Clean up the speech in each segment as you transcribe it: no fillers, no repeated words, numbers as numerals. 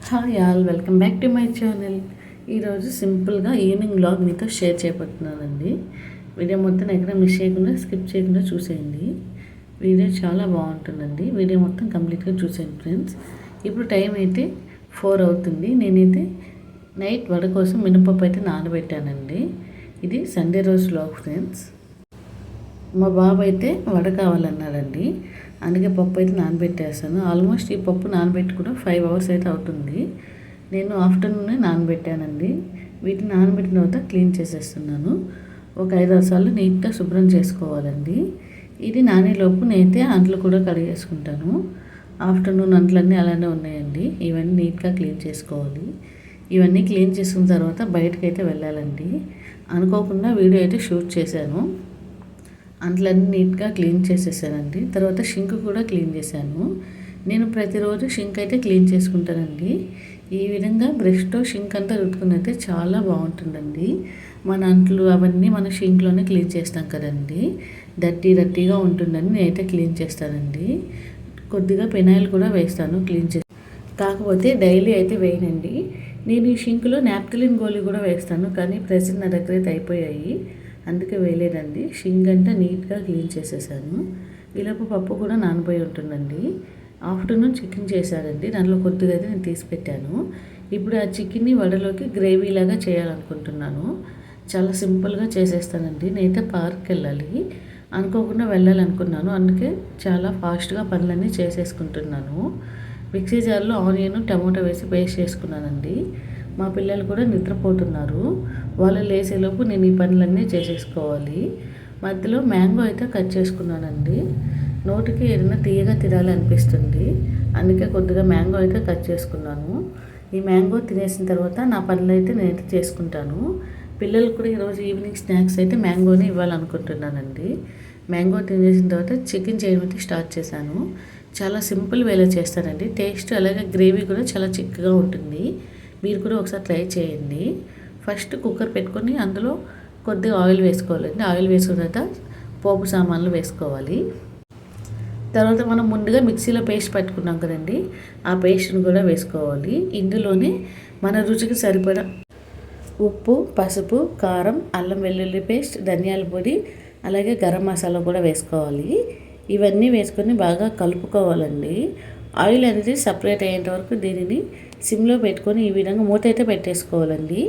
Hi all, welcome back to my channel. ఈరోజు సింపుల్గా evening vlog మీతో షేర్ చేయబోతున్నానండి. వీడియో మొత్తం ఎక్కడ మిస్ చేయకుండా స్కిప్ చేయకుండా చూసేయండి. వీడియో చాలా బాగుంటుందండి. వీడియో మొత్తం కంప్లీట్గా చూసేయండి ఫ్రెండ్స్. ఇప్పుడు టైం అయితే 4 అవుతుంది. నేనైతే నైట్ వడ కోసం మినపప్పు అయితే నానబెట్టానండి. ఇది సండే రోజు వ్లాగ్ ఫ్రెండ్స్. మా బాబు అయితే వడ కావాలన్నాడండి. అందుకే పప్పు అయితే నానబెట్టేస్తాను. ఆల్మోస్ట్ ఈ పప్పు నానబెట్టి కూడా 5 అవర్స్ అయితే అవుతుంది. నేను ఆఫ్టర్నూనే నానబెట్టానండి. వీటిని నానబెట్టిన తర్వాత క్లీన్ చేసేస్తున్నాను. ఒక 5-6 సార్లు నీట్గా శుభ్రం చేసుకోవాలండి. ఇది నానేలోపు నేనైతే అంట్లు కూడా కడిగేసుకుంటాను. ఆఫ్టర్నూన్ అంట్లన్నీ అలానే ఉన్నాయండి. ఇవన్నీ నీట్గా క్లీన్ చేసుకోవాలి. ఇవన్నీ క్లీన్ చేసుకున్న తర్వాత బయటకైతే వెళ్ళాలండి. అనుకోకుండా వీడియో అయితే షూట్ చేశాను. అంట్లన్నీ నీట్గా క్లీన్ చేసేసానండి. తర్వాత షింక్ కూడా క్లీన్ చేశాను. నేను ప్రతిరోజు షింక్ అయితే క్లీన్ చేసుకుంటానండి. ఈ విధంగా బ్రష్తో షింక్ అంతా రుద్దుకుని అయితే చాలా బాగుంటుందండి. మన అంట్లు అవన్నీ మన షింక్లోనే క్లీన్ చేస్తాం కదండి. డర్టీగా ఉంటుందని నేనైతే క్లీన్ చేస్తానండి. కొద్దిగా పెనాయిల్ కూడా వేస్తాను క్లీన్ చేసి. కాకపోతే డైలీ అయితే వేయనండి. నేను ఈ షింక్లో నాప్థలిన్ గోళీ కూడా వేస్తాను, కానీ ప్రెజెంట్ నా దగ్గర అయితే అయిపోయాయి, అందుకే వేయలేదండి. షింక్ అంతా నీట్గా క్లీన్ చేసేసాను. ఈలోపు పప్పు కూడా నానబోయి ఉంటుందండి. ఆఫ్టర్నూన్ చికెన్ చేశానండి. దాంట్లో కొద్దిగా అయితే నేను తీసి పెట్టాను. ఇప్పుడు ఆ చికెన్ని వడలోకి గ్రేవీలాగా చేయాలనుకుంటున్నాను. చాలా సింపుల్గా చేసేస్తానండి. నేనైతే పార్క్కి వెళ్ళాలి, అనుకోకుండా వెళ్ళాలనుకున్నాను. అందుకే చాలా ఫాస్ట్గా పనులన్నీ చేసేసుకుంటున్నాను. మిక్సీ జార్లో ఆనియన్ టమోటా వేసి పేస్ట్ చేసుకున్నానండి. మా పిల్లలు కూడా నిద్రపోతున్నారు. వాళ్ళు లేసేలోపు నేను ఈ పనులన్నీ చేసేసుకోవాలి. మధ్యలో మ్యాంగో అయితే కట్ చేసుకున్నానండి. నోటికి ఏదైనా తీయగా తినాలనిపిస్తుంది, అందుకే కొద్దిగా మ్యాంగో అయితే కట్ చేసుకున్నాను. ఈ మ్యాంగో తినేసిన తర్వాత నా పనులు అయితే నేను చేసుకుంటాను. పిల్లలు కూడా ఈరోజు ఈవినింగ్ స్నాక్స్ అయితే మ్యాంగోని ఇవ్వాలనుకుంటున్నానండి. మ్యాంగో తినేసిన తర్వాత చికెన్ చేయడం అయితే స్టార్ట్ చేశాను. చాలా సింపుల్ వేలో చేస్తానండి. టేస్ట్ అలాగే గ్రేవీ కూడా చాలా చిక్కగా ఉంటుంది. మీరు కూడా ఒకసారి ట్రై చేయండి. ఫస్ట్ కుక్కర్ పెట్టుకొని అందులో కొద్దిగా ఆయిల్ వేసుకోవాలండి. ఆయిల్ వేసుకున్న తర్వాత పోపు సామాన్లు వేసుకోవాలి. తర్వాత మనం ముందుగా మిక్సీలో పేస్ట్ పట్టుకున్నాం కదండి, ఆ పేస్ట్ని కూడా వేసుకోవాలి. ఇందులోనే మన రుచికి సరిపడా ఉప్పు, పసుపు, కారం, అల్లం వెల్లుల్లి పేస్ట్, ధనియాల పొడి, అలాగే గరం మసాలా కూడా వేసుకోవాలి. ఇవన్నీ వేసుకొని బాగా కలుపుకోవాలండి. ఆయిల్ అనేది సపరేట్ అయ్యేంత వరకు దీనిని సిమ్లో పెట్టుకొని ఈ విధంగా మూత అయితే పెట్టేసుకోవాలండి.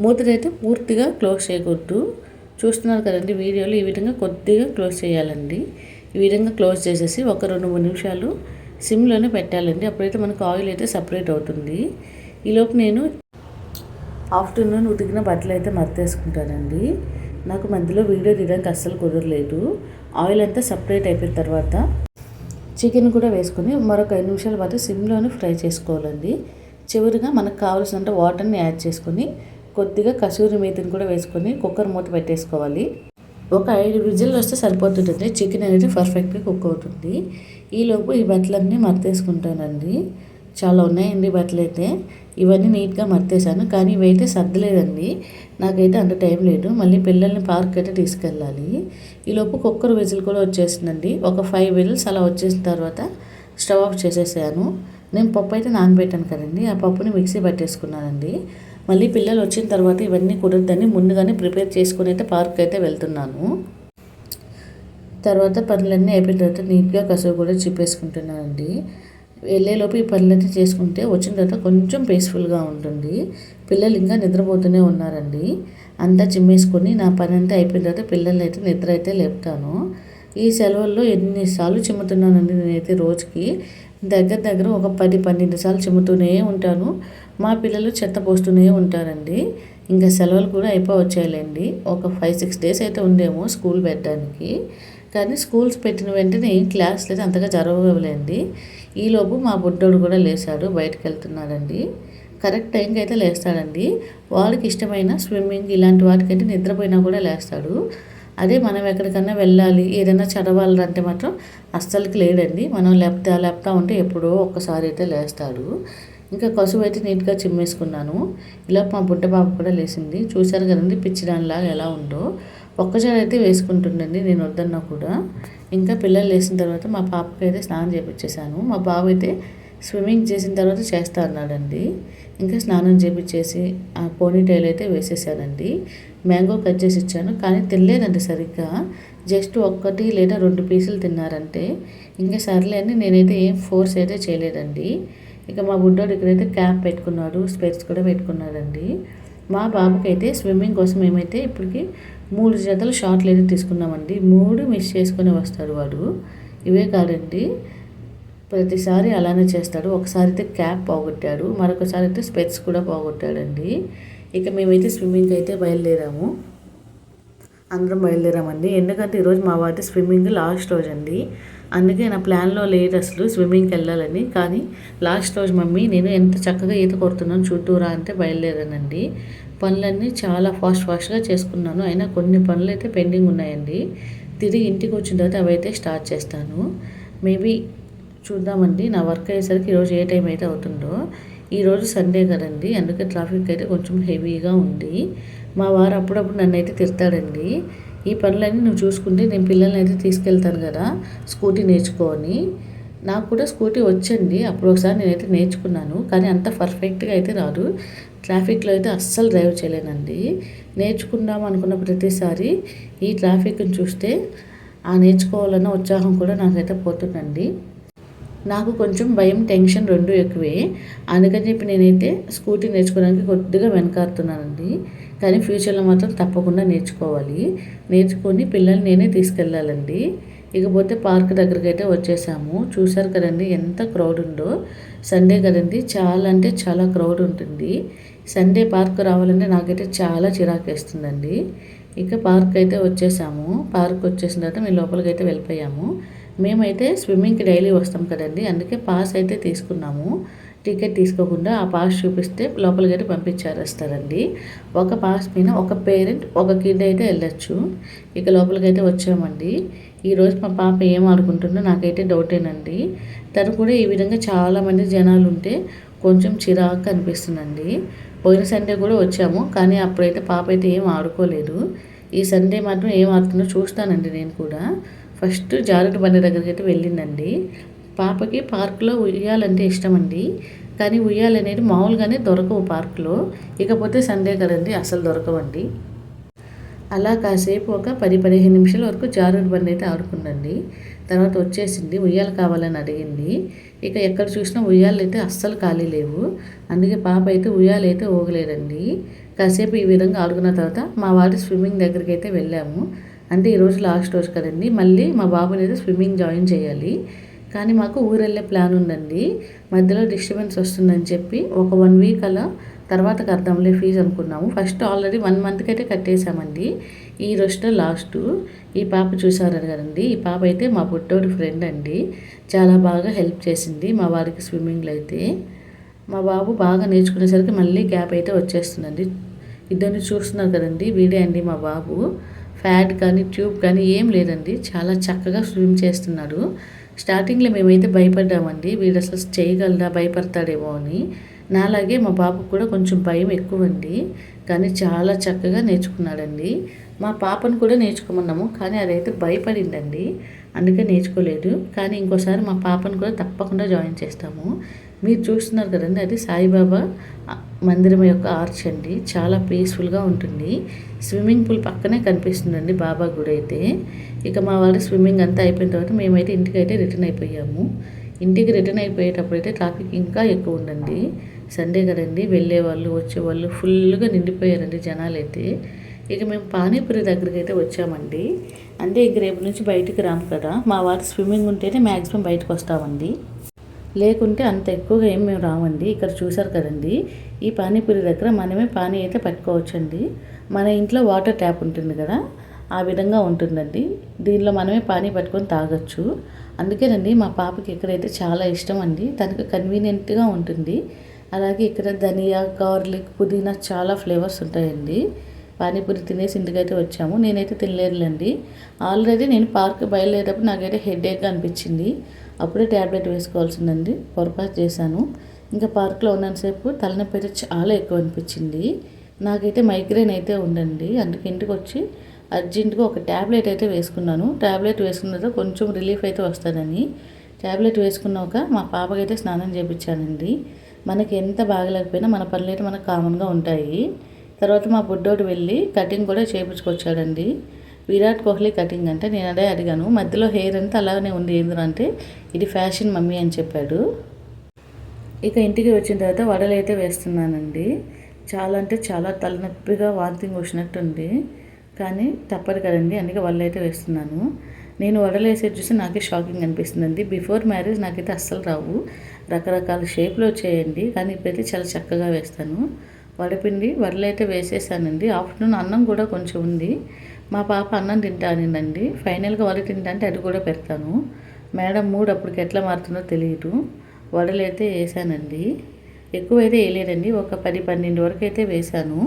మూతనైతే పూర్తిగా క్లోజ్ చేయకూడదు. చూస్తున్నారు కదండి వీడియోలో, ఈ విధంగా కొద్దిగా క్లోజ్ చేయాలండి. ఈ విధంగా క్లోజ్ చేసేసి ఒక 2-3 నిమిషాలు సిమ్లోనే పెట్టాలండి. అప్పుడైతే మనకు ఆయిల్ అయితే సపరేట్ అవుతుంది. ఈలోపు నేను ఆఫ్టర్నూన్ ఉతికిన బట్టలు అయితే మర్తేసుకుంటానండి. నాకు మధ్యలో వీడియో తీయడానికి అస్సలు కుదరలేదు. ఆయిల్ అంతా సపరేట్ అయిపోయిన తర్వాత చికెన్ కూడా వేసుకొని మరొక 5 నిమిషాల పాటు సిమ్లోనే ఫ్రై చేసుకోవాలండి. చివరిగా మనకు కావాల్సినంత వాటర్ని యాడ్ చేసుకొని కొద్దిగా కసూరి మేతిని కూడా వేసుకొని కుక్కర్ మూత పెట్టేసుకోవాలి. ఒక 5 విజిల్లు వస్తే సరిపోతుంటుంది. చికెన్ అనేది పర్ఫెక్ట్గా కుక్ అవుతుంది. ఈలోపు ఈ బట్టలన్నీ మర్తేసుకుంటానండి. చాలా ఉన్నాయండి బట్టలు అయితే. ఇవన్నీ నీట్గా మర్తేసాను, కానీ ఇవైతే సర్దలేదండి. నాకైతే అంత టైం లేదు. మళ్ళీ పిల్లల్ని పార్క్ అయితే తీసుకెళ్ళాలి. ఈలోపు కుక్కర్ విజిల్ కూడా వచ్చేసిందండి. ఒక 5 విజిల్స్ అలా వచ్చేసిన తర్వాత స్టవ్ ఆఫ్ చేసేసాను. నేను పప్పు అయితే నానబెట్టాను కదండి, ఆ పప్పుని మిక్సీ పట్టేసుకున్నానండి. మళ్ళీ పిల్లలు వచ్చిన తర్వాత ఇవన్నీ కుదరదని ముందుగానే ప్రిపేర్ చేసుకుని అయితే పార్క్ అయితే వెళ్తున్నాను. తర్వాత పనులన్నీ అయిపోయిన తర్వాత నీట్గా కసువు కూడా చిప్పేసుకుంటున్నానండి. వెళ్ళేలోపు ఈ పనులన్నీ చేసుకుంటే వచ్చిన తర్వాత కొంచెం పీస్ఫుల్గా ఉంటుంది. పిల్లలు ఇంకా నిద్రపోతూనే ఉన్నారండి. అంతా చిమ్మేసుకొని నా పని అంతా అయిపోయిన తర్వాత పిల్లల్ని అయితే నిద్ర అయితే లేపుతాను. ఈ సెలవుల్లో ఎన్నిసార్లు చిమ్ముతున్నానండి నేనైతే రోజుకి దగ్గర ఒక 10-12 సార్లు చిమ్ముతూనే ఉంటాను. మా పిల్లలు చెత్త పోస్తూనే ఉంటారండి. ఇంకా సెలవులు కూడా అయిపోవచ్చాయిలేండి. ఒక 5-6 డేస్ అయితే ఉండేమో స్కూల్ పెట్టడానికి. కానీ స్కూల్స్ పెట్టిన వెంటనే క్లాసులు అయితే అంతగా జరగలేండి. ఈలోపు మా బుడ్డోడు కూడా లేచాడు, బయటకు వెళ్తున్నాడండి. కరెక్ట్ టైంకి అయితే లేస్తాడండి. వాడికి ఇష్టమైన స్విమ్మింగ్ ఇలాంటి వాటికైతే నిద్రపోయినా కూడా లేస్తాడు. అదే మనం ఎక్కడికన్నా వెళ్ళాలి, ఏదైనా చదవాలంటే మాత్రం అస్సలకి లేడండి. మనం లేపుతా ఉంటే ఎప్పుడో ఒక్కసారి అయితే లేస్తాడు. ఇంకా కసువు అయితే నీట్గా చిమ్మేసుకున్నాను. ఇలా మా బుడ్డ బాబు కూడా లేచింది. చూశారు కదండి పిచ్చిదానిలాగా ఎలా ఉందో. ఒక్కసారి అయితే వేసుకుంటుండండి నేను వద్దన్నా కూడా. ఇంకా పిల్లలు లేచిన తర్వాత మా పాపకి అయితే స్నానం చేయించేసాను. మా బాబు అయితే స్విమ్మింగ్ చేసిన తర్వాత చేస్తా అన్నాడండి. ఇంకా స్నానం చేపించేసి ఆ పోనీటైల్ అయితే వేసేసానండి. మ్యాంగో కట్ చేసి ఇచ్చాను, కానీ తినలేదండి సరిగ్గా. జస్ట్ 1 లేదా 2 పీసులు తిన్నారంటే. ఇంకా సర్లే అని నేనైతే ఏం ఫోర్స్ అయితే చేయలేదండి. ఇక మా బుడ్డోడు ఇక్కడైతే క్యాప్ పెట్టుకున్నాడు, స్పెక్స్ కూడా పెట్టుకున్నాడండి. మా బాబుకైతే స్విమ్మింగ్ కోసం మేమైతే ఇప్పటికి 3 జతలు షార్ట్లు అయితే తీసుకున్నామండి. 3 మిస్ చేసుకొని వస్తాడు వాడు. ఇవే కాదండి, ప్రతిసారి అలానే చేస్తాడు. ఒకసారి అయితే క్యాప్ పోగొట్టాడు, మరొకసారి అయితే స్పెక్స్ కూడా పోగొట్టాడండి. ఇక మేమైతే స్విమ్మింగ్ అయితే అందరం బయలుదేరామండి. ఎందుకంటే ఈరోజు మా వారి స్విమ్మింగ్ లాస్ట్ రోజు అండి. అందుకే నా ప్లాన్లో లేదు అసలు స్విమ్మింగ్కి వెళ్ళాలని. కానీ లాస్ట్ రోజు మమ్మీ నేను ఎంత చక్కగా ఈత కొడుతున్నాను చూద్దురా అంటే బయలుదేరానండి. పనులన్నీ చాలా ఫాస్ట్గా చేసుకున్నాను. అయినా కొన్ని పనులు అయితే పెండింగ్ ఉన్నాయండి. తిరిగి ఇంటికి వచ్చిన తర్వాత అవి అయితే స్టార్ట్ చేస్తాను. మేబీ చూద్దామండి నా వర్క్ అయ్యేసరికి ఈరోజు ఏ టైం అయితే అవుతుందో. ఈరోజు సండే కదండి, అందుకే ట్రాఫిక్ అయితే కొంచెం హెవీగా ఉంది. మా వారు అప్పుడప్పుడు నన్ను అయితే తిడతాడండి, ఈ పనులన్నీ నువ్వు చూసుకుంటే నేను పిల్లల్ని అయితే తీసుకెళ్తాను కదా స్కూటీ నేర్చుకొని. నాకు కూడా స్కూటీ వచ్చండి, అప్పుడు ఒకసారి నేనైతే నేర్చుకున్నాను, కానీ అంత పర్ఫెక్ట్గా అయితే రాదు. ట్రాఫిక్లో అయితే అస్సలు డ్రైవ్ చేయలేనండి. నేర్చుకుందాం అనుకున్న ప్రతిసారి ఈ ట్రాఫిక్ని చూస్తే ఆ నేర్చుకోవాలన్న ఉత్సాహం కూడా నాకైతే పోతుందండి. నాకు కొంచెం భయం, టెన్షన్ 2 ఎక్కువే. అందుకని చెప్పి నేనైతే స్కూటీ నేర్చుకోవడానికి కొద్దిగా వెనకాడుతున్నానండి. కానీ ఫ్యూచర్లో మాత్రం తప్పకుండా నేర్చుకొని పిల్లల్ని నేనే తీసుకెళ్ళాలండి. ఇకపోతే పార్క్ దగ్గరికి అయితే వచ్చేసాము. చూసారు కదండి ఎంత క్రౌడ్ ఉందో. సండే కదండి, చాలా అంటే చాలా క్రౌడ్ ఉంటుంది. సండే పార్క్ రావాలంటే నాకైతే చాలా చిరాకేస్తుందండి. ఇక పార్క్ అయితే వచ్చేసాము. పార్క్ వచ్చేసిన తర్వాత మేము లోపలికి అయితే వెళ్ళిపోయాము. మేమైతే స్విమ్మింగ్కి డైలీ వస్తాం కదండి, అందుకే పాస్ అయితే తీసుకున్నాము. టికెట్ తీసుకోకుండా ఆ పాస్ చూపిస్తే లోపలికి అయితే పంపించేస్తారండి. ఒక పాస్ మీద ఒక పేరెంట్ ఒక కిడ్ అయితే వెళ్ళొచ్చు. ఇక లోపలికి అయితే వచ్చామండి. ఈరోజు మా పాప ఏం ఆడుకుంటుందో నాకైతే డౌటేనండి. తను కూడా ఈ విధంగా చాలామంది జనాలు ఉంటే కొంచెం చిరాకు అనిపిస్తుందండి. పోయిన సండే కూడా వచ్చాము, కానీ అప్పుడైతే పాప అయితే ఏం ఆడుకోలేదు. ఈ సండే మాత్రం ఏం ఆడుతుందో చూస్తానండి నేను కూడా. ఫస్ట్ జారుడు బండి దగ్గరికి అయితే వెళ్ళిందండి. పాపకి పార్కులో ఉయ్యాలంటే ఇష్టం అండి, కానీ ఉయ్యాలనేది మామూలుగానే దొరకవు పార్కులో. ఇకపోతే సండే కదండి అసలు దొరకవండి. అలా కాసేపు ఒక 10-15 నిమిషాల వరకు జారుడు బండి అయితే ఆడుకుందండి. తర్వాత వచ్చేసింది, ఉయ్యాలు కావాలని అడిగింది. ఇక ఎక్కడ చూసినా ఉయ్యాలు అయితే అస్సలు ఖాళీ లేవు. అందుకే పాప అయితే ఉయ్యాలు అయితే ఊగలేదండి. కాసేపు ఈ విధంగా ఆడుకున్న తర్వాత మా వారి స్విమ్మింగ్ దగ్గరికి అయితే వెళ్ళాము. అంటే ఈరోజు లాస్ట్ రోజు కదండి, మళ్ళీ మా బాబుని అయితే స్విమ్మింగ్ జాయిన్ చేయాలి. కానీ మాకు ఊరెళ్ళే ప్లాన్ ఉందండి. మధ్యలో డిస్టర్బెన్స్ వస్తుందని చెప్పి ఒక 1 వీక్ అలా తర్వాత కడదాంలే ఫీజు అనుకున్నాము. ఫస్ట్ ఆల్రెడీ 1 మంత్కి అయితే కట్టేశామండి. ఈ రోజుతో లాస్ట్. ఈ పాప చూసారు కదండి, ఈ పాప అయితే మా పుట్టోడి ఫ్రెండ్ అండి. చాలా బాగా హెల్ప్ చేసింది మా వారికి స్విమ్మింగ్లో అయితే. మా బాబు బాగా నేర్చుకునేసరికి మళ్ళీ గ్యాప్ అయితే వచ్చేస్తుందండి. ఇద్దరిని చూస్తున్నారు కదండి, వీడే అండి మా బాబు. ఫ్యాట్ కానీ ట్యూబ్ కానీ ఏం లేదండి, చాలా చక్కగా స్విమ్ చేస్తున్నాడు. స్టార్టింగ్లో మేమైతే భయపడ్డామండి, వీడు అసలు చేయగలరా, భయపడతాడేమో అని. నాలాగే మా బాబుకు కూడా కొంచెం భయం ఎక్కువండి, కానీ చాలా చక్కగా నేర్చుకున్నాడండి. మా పాపను కూడా నేర్చుకోమన్నాము, కానీ అదైతే భయపడిందండి, అందుకే నేర్చుకోలేదు. కానీ ఇంకోసారి మా పాపను కూడా తప్పకుండా జాయిన్ చేస్తాము. మీరు చూస్తున్నారు కదండి, అది సాయిబాబా మందిరం యొక్క ఆర్చ్ అండి. చాలా పీస్ఫుల్గా ఉంటుంది. స్విమ్మింగ్ పూల్ పక్కనే కనిపిస్తుందండి బాబా గుడి అయితే. ఇక మా వారి స్విమ్మింగ్ అంతా అయిపోయిన తర్వాత మేమైతే ఇంటికి అయితే రిటర్న్ అయిపోయాము. ఇంటికి రిటర్న్ అయిపోయేటప్పుడు అయితే ట్రాఫిక్ ఇంకా ఎక్కువ ఉందండి. సండే కదండి, వెళ్ళేవాళ్ళు వచ్చేవాళ్ళు ఫుల్గా నిండిపోయారండి జనాలు అయితే. ఇక మేము పానీపూరి దగ్గరికి అయితే వచ్చామండి. అంటే ఇంక రేపు నుంచి బయటికి రాము కదా, మా వారి స్విమ్మింగ్ ఉంటేనే మ్యాక్సిమం బయటకు వస్తామండి, లేకుంటే అంత ఎక్కువగా ఏం మేము రావండి. ఇక్కడ చూసారు కదండి, ఈ పానీపూరి దగ్గర మనమే పానీ అయితే పట్టుకోవచ్చండి. మన ఇంట్లో వాటర్ ట్యాప్ ఉంటుంది కదా, ఆ విధంగా ఉంటుందండి. దీనిలో మనమే పానీ పట్టుకొని తాగొచ్చు. అందుకేనండి మా పాపకి ఇక్కడైతే చాలా ఇష్టం అండి, తనకు కన్వీనియంట్గా ఉంటుంది. అలాగే ఇక్కడ ధనియా, గార్లిక్, పుదీనా చాలా ఫ్లేవర్స్ ఉంటాయండి. పానీపూరి తినేసి ఇంటికైతే వచ్చాము. నేనైతే తినలేదులేండి. ఆల్రెడీ నేను పార్క్ బయలుదేరేటప్పుడు నాకైతే హెడేక్గా అనిపించింది. అప్పుడే ట్యాబ్లెట్ వేసుకోవాల్సిందండి, పొరపాటు చేశాను. ఇంకా పార్క్లో ఉన్నంతసేపు తలనొప్పి అయితే చాలా ఎక్కువ అనిపించింది. నాకైతే మైగ్రేన్ అయితే ఉందండి, అందుకే ఇంటికి వచ్చి అర్జెంటుగా ఒక ట్యాబ్లెట్ అయితే వేసుకున్నాను. ట్యాబ్లెట్ వేసుకున్న తర్వాత కొంచెం రిలీఫ్ అయితే వస్తుందని. ట్యాబ్లెట్ వేసుకున్నాక మా పాపకైతే స్నానం చేయించానండి. మనకి ఎంత బాగలేకపోయినా మన పనులు అయితే మనకు కామన్గా ఉంటాయి. తర్వాత మా బుడ్డోడు వెళ్ళి కటింగ్ కూడా చేయించుకొచ్చాడండి. విరాట్ కోహ్లీ కటింగ్ అంటే నేను అదే అడిగాను. మధ్యలో హెయిర్ అంతా అలాగనే ఉంది ఏంటంటే ఇది ఫ్యాషన్ మమ్మీ అని చెప్పాడు. ఇక ఇంటికి వచ్చిన తర్వాత వడలు అయితే వేస్తున్నానండి. చాలా అంటే చాలా తలనొప్పిగా వాంతింగ్ వచ్చినట్టుంది, కానీ తప్పదు కదండి, అందుకే వడలు అయితే వేస్తున్నాను. నేను వడలు వేసేది చూసి నాకే షాకింగ్ అనిపిస్తుందండి. బిఫోర్ మ్యారేజ్ నాకైతే అస్సలు రావు, రకరకాల షేప్లో వచ్చేయండి, కానీ ఇప్పుడైతే చాలా చక్కగా వేస్తాను. వడపిండి వడలు అయితే వేసేసానండి. ఆఫ్టర్నూన్ అన్నం కూడా కొంచెం ఉంది. మా పాప అన్నం తింటానండి. ఫైనల్గా వడ తింటా అంటే అది కూడా పెడతాను. మేడం మూడు అప్పటికి ఎట్లా మారుతుందో తెలియదు. వడలు అయితే వేసానండి. ఎక్కువైతే వేయలేదండి, ఒక 10-12 వరకు అయితే వేసాను.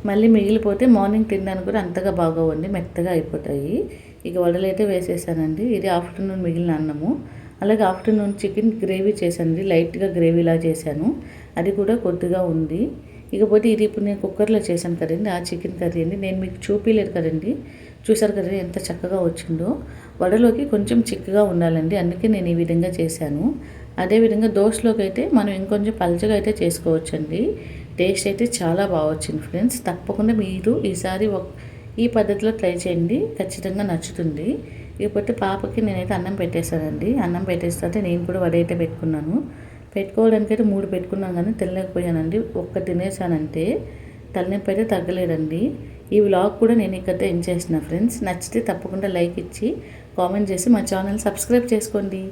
మళ్ళీ మిగిలిపోతే మార్నింగ్ తినడానికి కూడా అంతగా బాగోవండి, మెత్తగా అయిపోతాయి. ఇక వడలు అయితే వేసేసానండి. ఇది ఆఫ్టర్నూన్ మిగిలిన అన్నము. అలాగే ఆఫ్టర్నూన్ చికెన్ గ్రేవీ చేశానండి, లైట్గా గ్రేవీలా చేశాను, అది కూడా కొద్దిగా ఉంది. ఇకపోతే ఇది ఇప్పుడు నేను కుక్కర్లో చేశాను కదండి, ఆ చికెన్ కర్రీ అండి. నేను మీకు చూపించలేదు కదండి, చూసారు కదండి ఎంత చక్కగా వచ్చిందో. వడలోకి కొంచెం చిక్కగా ఉండాలండి, అందుకే నేను ఈ విధంగా చేశాను. అదేవిధంగా దోశలోకి అయితే మనం ఇంకొంచెం పలచగా అయితే చేసుకోవచ్చండి. టేస్ట్ అయితే చాలా బాగా వచ్చింది ఫ్రెండ్స్. తప్పకుండా మీరు ఈసారి ఈ పద్ధతిలో ట్రై చేయండి, ఖచ్చితంగా నచ్చుతుంది. ఇకపోతే పాపకి నేనైతే అన్నం పెట్టేశానండి. అన్నం పెట్టేస్తే నేను కూడా వడ అయితే పెట్టుకున్నాను. పెట్టుకోవడానికైతే 3 పెట్టుకున్నాను, కానీ తినలేకపోయానండి. ఒక్క తినేసానంటే తలనొప్పి అయితే తగ్గలేదండి. ఈ వ్లాగ్ కూడా నేను ఇక్కడితో ఎండ్ చేసిన ఫ్రెండ్స్. నచ్చితే తప్పకుండా లైక్ ఇచ్చి కామెంట్ చేసి మా ఛానల్ సబ్స్క్రైబ్ చేసుకోండి.